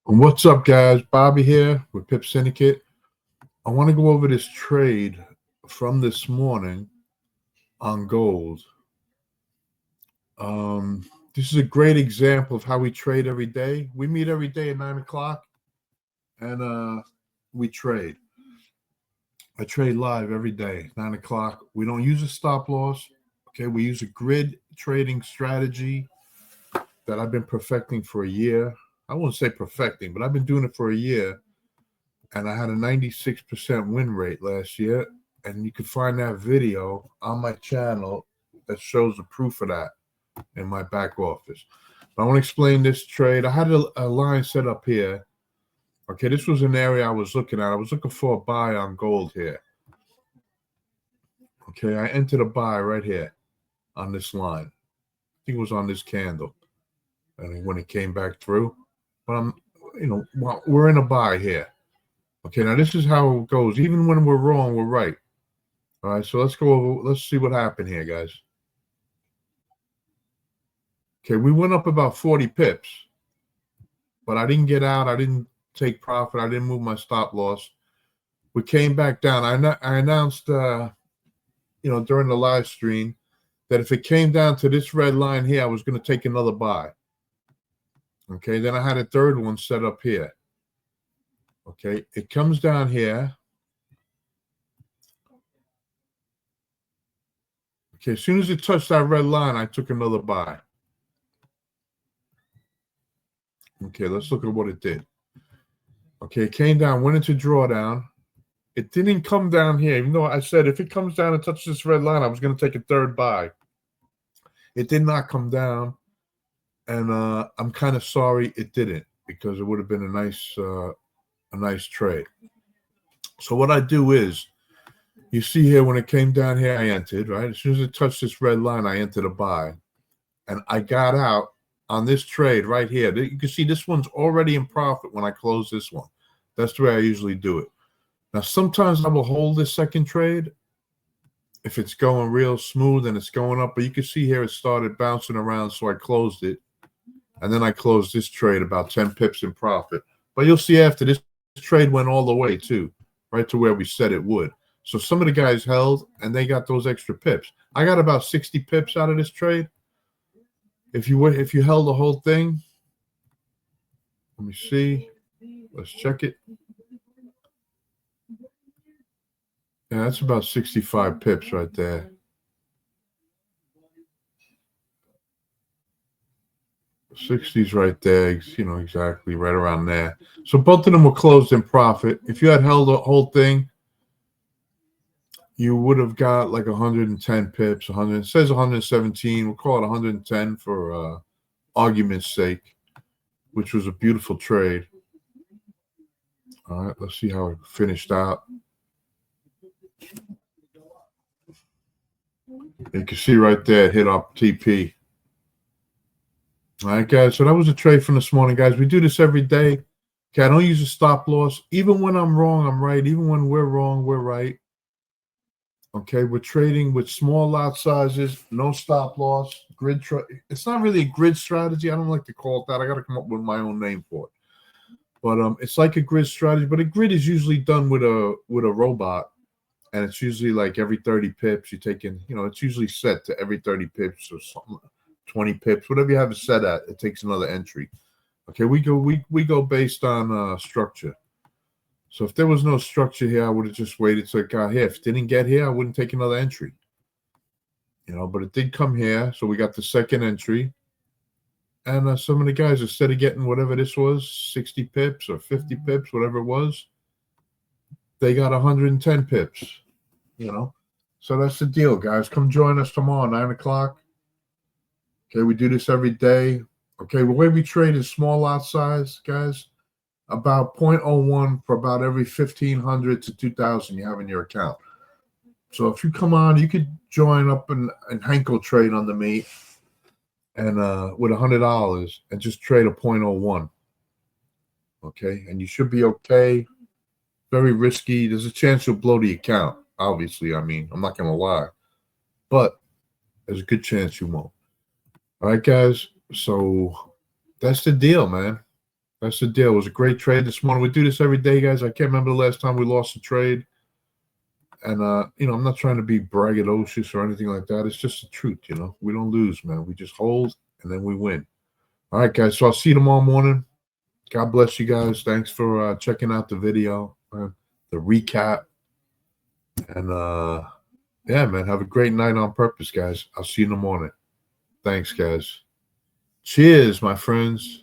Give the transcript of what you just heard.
What's up, guys? Bobby here with Pip Syndicate. I want to go over this trade from this morning on gold. This is a great example of how we trade every day. We meet every day at 9 o'clock, and we trade. I trade live every day, 9 o'clock. We don't use a stop loss. Okay, we use a grid trading strategy that I've been perfecting for a year. I won't say perfecting, but I've been doing it for a year. And I had a 96% win rate last year. And you can find that video on my channel that shows the proof of that in my back office. But I want to explain this trade. I had a line set up here. Okay, this was an area I was looking at. I was looking for a buy on gold here. Okay, I entered a buy right here on this line. I think it was on this candle. And when it came back through. But we're in a buy here. Okay, now this is how it goes. Even when we're wrong, we're right. All right, so let's go over, let's see what happened here, guys. Okay, we went up about 40 pips, but I didn't get out. I didn't take profit. I didn't move my stop loss. We came back down. I announced, during the live stream that if it came down to this red line here, I was going to take another buy. Okay, then I had a third one set up here. Okay, it comes down here. Okay, as soon as it touched that red line, I took another buy. Okay, let's look at what it did. Okay, it came down, went into drawdown. It didn't come down here, even though I said if it comes down and touches this red line, I was going to take a third buy. It did not come down, and I'm kind of sorry it didn't, because it would have been a nice trade. So what I do is, you see here when it came down here, I entered, right? As soon as it touched this red line, I entered a buy. And I got out on this trade right here. You can see this one's already in profit when I close this one. That's the way I usually do it. Now, sometimes I will hold this second trade if it's going real smooth and it's going up. But you can see here it started bouncing around, so I closed it. And then I closed this trade about 10 pips in profit. But you'll see after this trade went all the way too, right to where we said it would. So some of the guys held, and they got those extra pips. I got about 60 pips out of this trade. If you held the whole thing, let me see. Let's check it. Yeah, that's about 65 pips right there. 60's right there, exactly right around there. So both of them were closed in profit. If you had held the whole thing, you would have got like 110 pips. It says 117. We'll call it 110 for argument's sake, which was a beautiful trade. All right, let's see how it finished out. You can see right there, it hit up TP. All right, guys, so that was a trade from this morning, guys. We do this every day. Okay, I don't use a stop loss. Even when I'm wrong, I'm right. Even when we're wrong, we're right. Okay, we're trading with small lot sizes, no stop loss, grid. It's not really a grid strategy. I don't like to call it that. I got to come up with my own name for it. But it's like a grid strategy. But a grid is usually done with a robot, and it's usually like every 30 pips. You take in, it's usually set to every 30 pips or something, 20 pips, whatever you have it set at. It takes another entry. Okay, we go based on structure. So if there was no structure here, I would have just waited till it got here. If it didn't get here, I wouldn't take another entry. But it did come here, so we got the second entry. And some of the guys, instead of getting whatever this was, 60 pips or 50 pips, whatever it was, they got 110 pips, So that's the deal, guys. Come join us tomorrow, 9 o'clock. Okay, we do this every day. Okay, the way we trade is small lot size, guys. About 0.01 for about every 1,500 to 2,000 you have in your account. So if you come on, you could join up and Hanko trade under me, and with $100 and just trade a 0.01. Okay, and you should be okay. Very risky. There's a chance you'll blow the account. Obviously, I'm not gonna lie, but there's a good chance you won't. All right, guys. So that's the deal, man. That's the deal. It was a great trade this morning. We do this every day, guys. I can't remember the last time we lost a trade. And, I'm not trying to be braggadocious or anything like that. It's just the truth, We don't lose, man. We just hold, and then we win. All right, guys. So I'll see you tomorrow morning. God bless you guys. Thanks for checking out the video, the recap. And, yeah, man, have a great night on purpose, guys. I'll see you in the morning. Thanks, guys. Cheers, my friends.